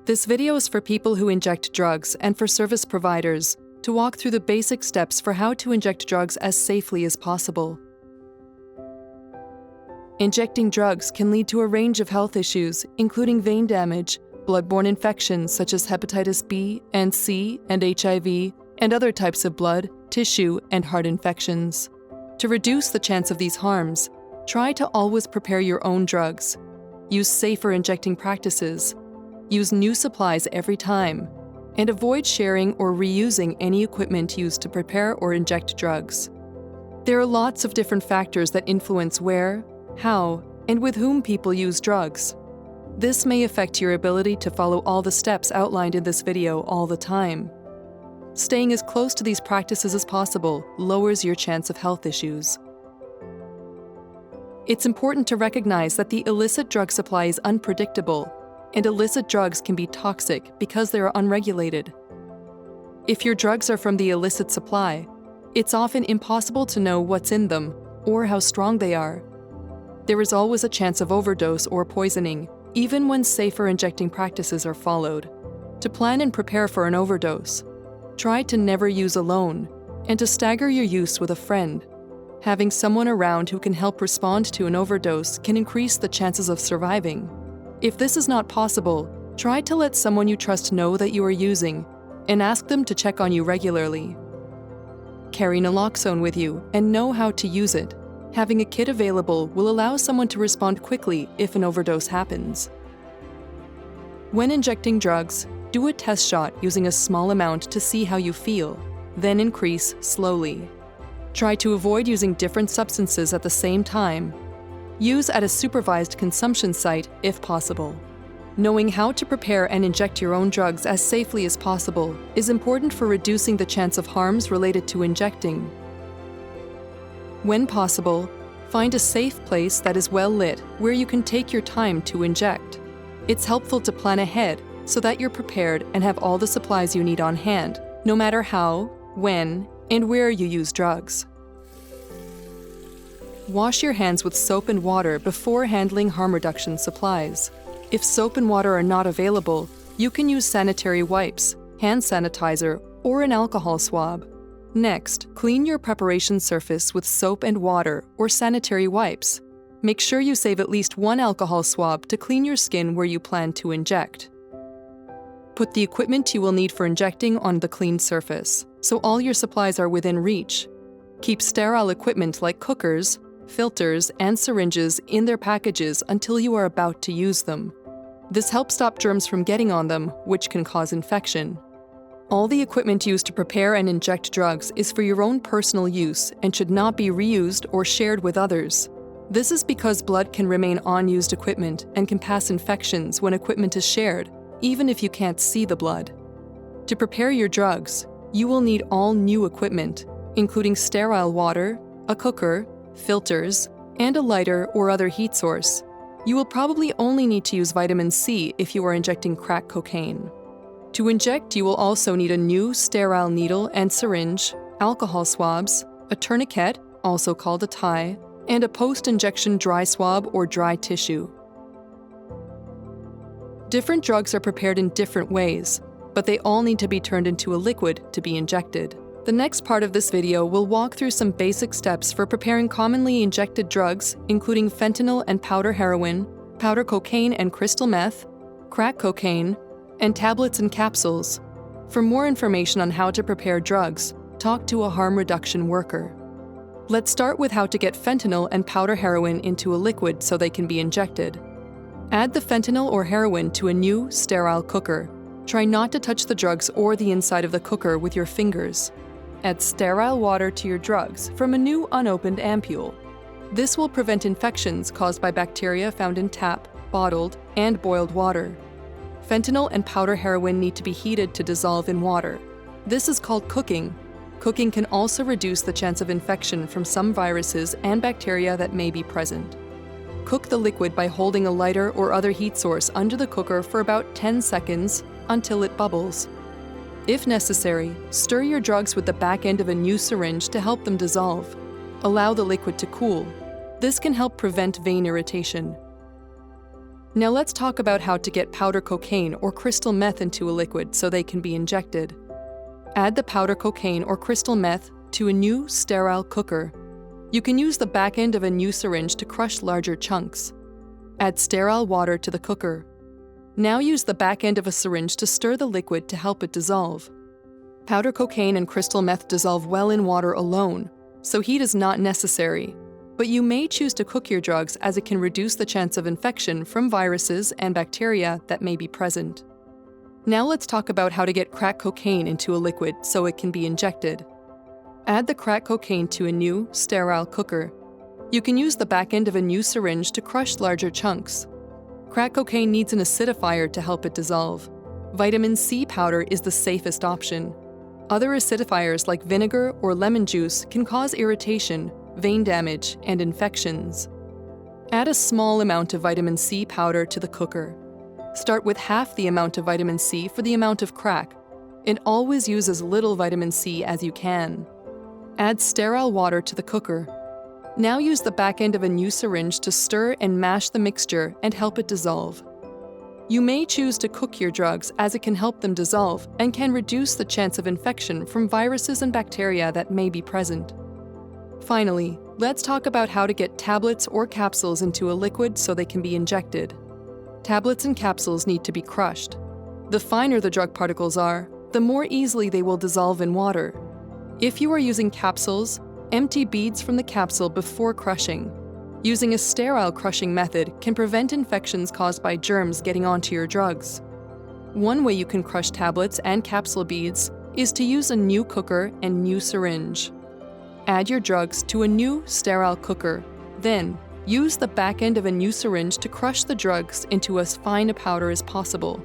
This video is for people who inject drugs and for service providers to walk through the basic steps for how to inject drugs as safely as possible. Injecting drugs can lead to a range of health issues, including vein damage, blood-borne infections such as hepatitis B and C and HIV, and other types of blood, tissue, and heart infections. To reduce the chance of these harms, try to always prepare your own drugs. Use safer injecting practices. Use new supplies every time, and avoid sharing or reusing any equipment used to prepare or inject drugs. There are lots of different factors that influence where, how, and with whom people use drugs. This may affect your ability to follow all the steps outlined in this video all the time. Staying as close to these practices as possible lowers your chance of health issues. It's important to recognize that the illicit drug supply is unpredictable, and illicit drugs can be toxic because they are unregulated. If your drugs are from the illicit supply, it's often impossible to know what's in them or how strong they are. There is always a chance of overdose or poisoning, even when safer injecting practices are followed. To plan and prepare for an overdose, try to never use alone, and to stagger your use with a friend. Having someone around who can help respond to an overdose can increase the chances of surviving. If this is not possible, try to let someone you trust know that you are using, and ask them to check on you regularly. Carry naloxone with you and know how to use it. Having a kit available will allow someone to respond quickly if an overdose happens. When injecting drugs, do a test shot using a small amount to see how you feel, then increase slowly. Try to avoid using different substances at the same time. Use at a supervised consumption site if possible. Knowing how to prepare and inject your own drugs as safely as possible is important for reducing the chance of harms related to injecting. When possible, find a safe place that is well lit where you can take your time to inject. It's helpful to plan ahead so that you're prepared and have all the supplies you need on hand, no matter how, when, and where you use drugs. Wash your hands with soap and water before handling harm reduction supplies. If soap and water are not available, you can use sanitary wipes, hand sanitizer, or an alcohol swab. Next, clean your preparation surface with soap and water or sanitary wipes. Make sure you save at least one alcohol swab to clean your skin where you plan to inject. Put the equipment you will need for injecting on the clean surface, so all your supplies are within reach. Keep sterile equipment like cookers, filters, and syringes in their packages until you are about to use them. This helps stop germs from getting on them, which can cause infection. All the equipment used to prepare and inject drugs is for your own personal use and should not be reused or shared with others. This is because blood can remain on used equipment and can pass infections when equipment is shared, even if you can't see the blood. To prepare your drugs, you will need all new equipment, including sterile water, a cooker, filters, and a lighter or other heat source. You will probably only need to use vitamin C if you are injecting crack cocaine. To inject, you will also need a new sterile needle and syringe, alcohol swabs, a tourniquet, also called a tie, and a post-injection dry swab or dry tissue. Different drugs are prepared in different ways, but they all need to be turned into a liquid to be injected. The next part of this video will walk through some basic steps for preparing commonly injected drugs, including fentanyl and powder heroin, powder cocaine and crystal meth, crack cocaine, and tablets and capsules. For more information on how to prepare drugs, talk to a harm reduction worker. Let's start with how to get fentanyl and powder heroin into a liquid so they can be injected. Add the fentanyl or heroin to a new, sterile cooker. Try not to touch the drugs or the inside of the cooker with your fingers. Add sterile water to your drugs from a new unopened ampule. This will prevent infections caused by bacteria found in tap, bottled, and boiled water. Fentanyl and powder heroin need to be heated to dissolve in water. This is called cooking. Cooking can also reduce the chance of infection from some viruses and bacteria that may be present. Cook the liquid by holding a lighter or other heat source under the cooker for about 10 seconds until it bubbles. If necessary, stir your drugs with the back end of a new syringe to help them dissolve. Allow the liquid to cool. This can help prevent vein irritation. Now let's talk about how to get powder cocaine or crystal meth into a liquid so they can be injected. Add the powder cocaine or crystal meth to a new, sterile cooker. You can use the back end of a new syringe to crush larger chunks. Add sterile water to the cooker. Now use the back end of a syringe to stir the liquid to help it dissolve. Powder cocaine and crystal meth dissolve well in water alone, so heat is not necessary. But you may choose to cook your drugs as it can reduce the chance of infection from viruses and bacteria that may be present. Now let's talk about how to get crack cocaine into a liquid so it can be injected. Add the crack cocaine to a new, sterile cooker. You can use the back end of a new syringe to crush larger chunks. Crack cocaine needs an acidifier to help it dissolve. Vitamin C powder is the safest option. Other acidifiers like vinegar or lemon juice can cause irritation, vein damage, and infections. Add a small amount of vitamin C powder to the cooker. Start with half the amount of vitamin C for the amount of crack, and always use as little vitamin C as you can. Add sterile water to the cooker. Now use the back end of a new syringe to stir and mash the mixture and help it dissolve. You may choose to cook your drugs as it can help them dissolve and can reduce the chance of infection from viruses and bacteria that may be present. Finally, let's talk about how to get tablets or capsules into a liquid so they can be injected. Tablets and capsules need to be crushed. The finer the drug particles are, the more easily they will dissolve in water. If you are using capsules, empty beads from the capsule before crushing. Using a sterile crushing method can prevent infections caused by germs getting onto your drugs. One way you can crush tablets and capsule beads is to use a new cooker and new syringe. Add your drugs to a new, sterile cooker. Then, use the back end of a new syringe to crush the drugs into as fine a powder as possible.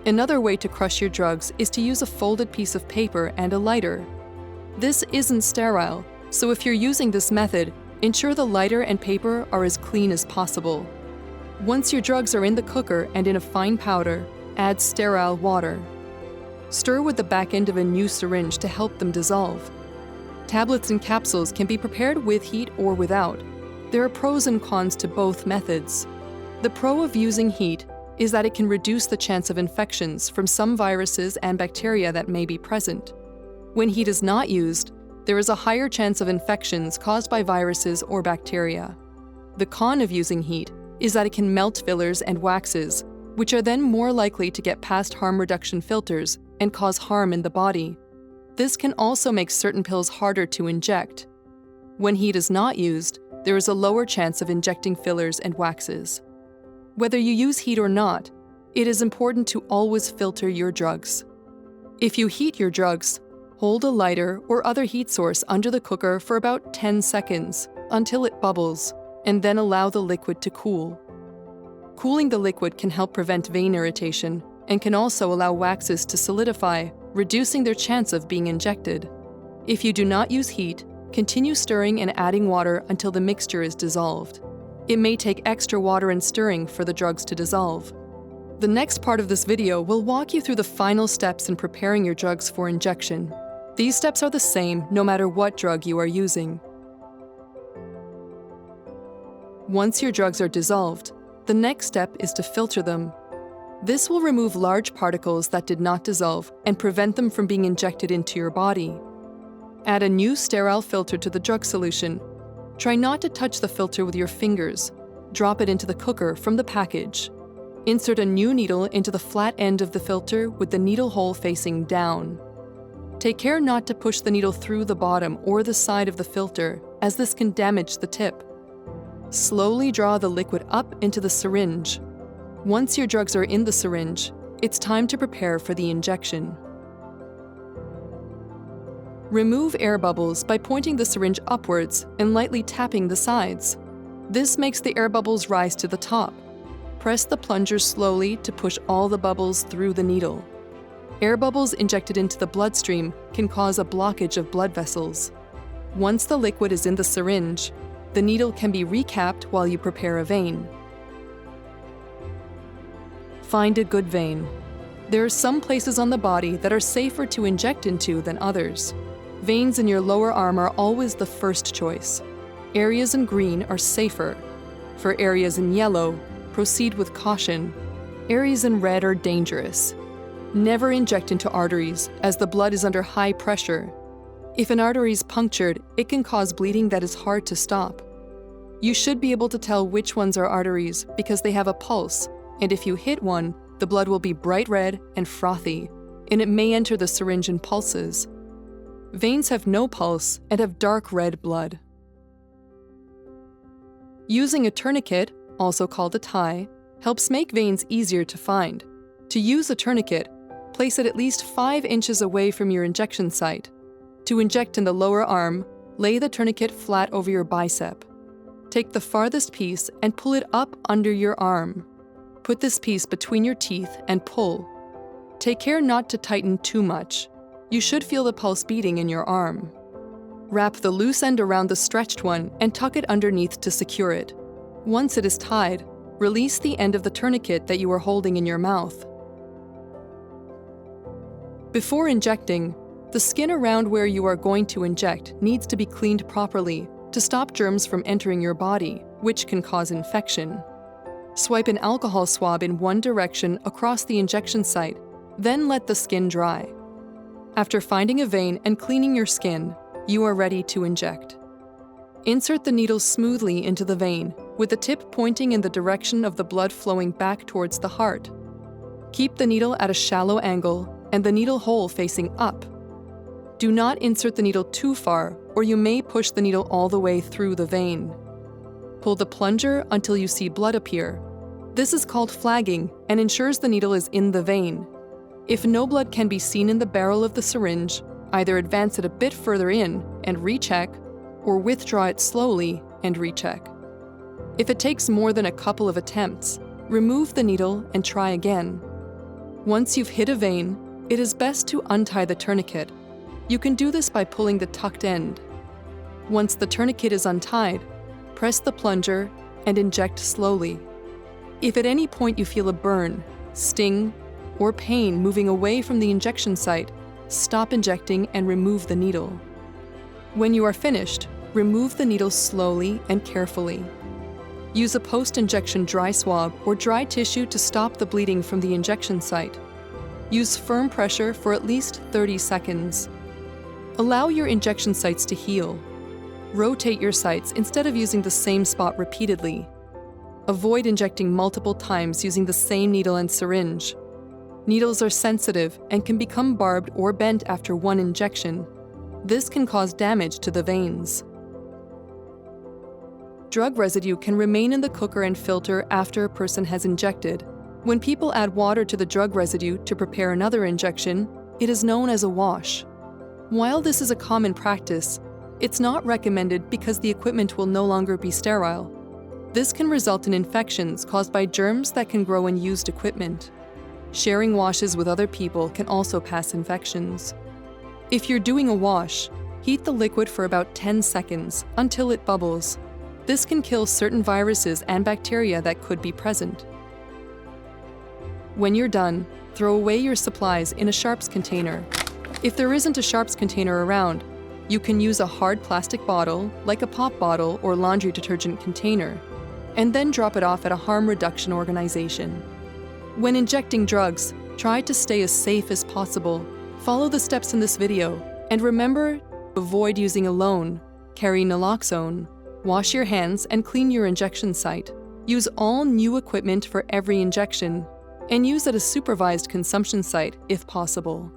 Another way to crush your drugs is to use a folded piece of paper and a lighter. This isn't sterile, so if you're using this method, ensure the lighter and paper are as clean as possible. Once your drugs are in the cooker and in a fine powder, add sterile water. Stir with the back end of a new syringe to help them dissolve. Tablets and capsules can be prepared with heat or without. There are pros and cons to both methods. The pro of using heat is that it can reduce the chance of infections from some viruses and bacteria that may be present. When heat is not used, there is a higher chance of infections caused by viruses or bacteria. The con of using heat is that it can melt fillers and waxes, which are then more likely to get past harm reduction filters and cause harm in the body. This can also make certain pills harder to inject. When heat is not used, there is a lower chance of injecting fillers and waxes. Whether you use heat or not, it is important to always filter your drugs. If you heat your drugs, hold a lighter or other heat source under the cooker for about 10 seconds until it bubbles, and then allow the liquid to cool. Cooling the liquid can help prevent vein irritation and can also allow waxes to solidify, reducing their chance of being injected. If you do not use heat, continue stirring and adding water until the mixture is dissolved. It may take extra water and stirring for the drugs to dissolve. The next part of this video will walk you through the final steps in preparing your drugs for injection. These steps are the same no matter what drug you are using. Once your drugs are dissolved, the next step is to filter them. This will remove large particles that did not dissolve and prevent them from being injected into your body. Add a new sterile filter to the drug solution. Try not to touch the filter with your fingers. Drop it into the cooker from the package. Insert a new needle into the flat end of the filter with the needle hole facing down. Take care not to push the needle through the bottom or the side of the filter, as this can damage the tip. Slowly draw the liquid up into the syringe. Once your drugs are in the syringe, it's time to prepare for the injection. Remove air bubbles by pointing the syringe upwards and lightly tapping the sides. This makes the air bubbles rise to the top. Press the plunger slowly to push all the bubbles through the needle. Air bubbles injected into the bloodstream can cause a blockage of blood vessels. Once the liquid is in the syringe, the needle can be recapped while you prepare a vein. Find a good vein. There are some places on the body that are safer to inject into than others. Veins in your lower arm are always the first choice. Areas in green are safer. For areas in yellow, proceed with caution. Areas in red are dangerous. Never inject into arteries, as the blood is under high pressure. If an artery is punctured, it can cause bleeding that is hard to stop. You should be able to tell which ones are arteries because they have a pulse, and if you hit one, the blood will be bright red and frothy, and it may enter the syringe in pulses. Veins have no pulse and have dark red blood. Using a tourniquet, also called a tie, helps make veins easier to find. To use a tourniquet, place it at least 5 inches away from your injection site. To inject in the lower arm, lay the tourniquet flat over your bicep. Take the farthest piece and pull it up under your arm. Put this piece between your teeth and pull. Take care not to tighten too much. You should feel the pulse beating in your arm. Wrap the loose end around the stretched one and tuck it underneath to secure it. Once it is tied, release the end of the tourniquet that you are holding in your mouth. Before injecting, the skin around where you are going to inject needs to be cleaned properly to stop germs from entering your body, which can cause infection. Swipe an alcohol swab in one direction across the injection site, then let the skin dry. After finding a vein and cleaning your skin, you are ready to inject. Insert the needle smoothly into the vein, with the tip pointing in the direction of the blood flowing back towards the heart. Keep the needle at a shallow angle and the needle hole facing up. Do not insert the needle too far, or you may push the needle all the way through the vein. Pull the plunger until you see blood appear. This is called flagging and ensures the needle is in the vein. If no blood can be seen in the barrel of the syringe, either advance it a bit further in and recheck, or withdraw it slowly and recheck. If it takes more than a couple of attempts, remove the needle and try again. Once you've hit a vein, it is best to untie the tourniquet. You can do this by pulling the tucked end. Once the tourniquet is untied, press the plunger and inject slowly. If at any point you feel a burn, sting, or pain moving away from the injection site, stop injecting and remove the needle. When you are finished, remove the needle slowly and carefully. Use a post-injection dry swab or dry tissue to stop the bleeding from the injection site. Use firm pressure for at least 30 seconds. Allow your injection sites to heal. Rotate your sites instead of using the same spot repeatedly. Avoid injecting multiple times using the same needle and syringe. Needles are sensitive and can become barbed or bent after one injection. This can cause damage to the veins. Drug residue can remain in the cooker and filter after a person has injected. When people add water to the drug residue to prepare another injection, it is known as a wash. While this is a common practice, it's not recommended because the equipment will no longer be sterile. This can result in infections caused by germs that can grow in used equipment. Sharing washes with other people can also pass infections. If you're doing a wash, heat the liquid for about 10 seconds until it bubbles. This can kill certain viruses and bacteria that could be present. When you're done, throw away your supplies in a sharps container. If there isn't a sharps container around, you can use a hard plastic bottle, like a pop bottle or laundry detergent container, and then drop it off at a harm reduction organization. When injecting drugs, try to stay as safe as possible. Follow the steps in this video, and remember, avoid using alone. Carry naloxone. Wash your hands and clean your injection site. Use all new equipment for every injection, and use at a supervised consumption site if possible.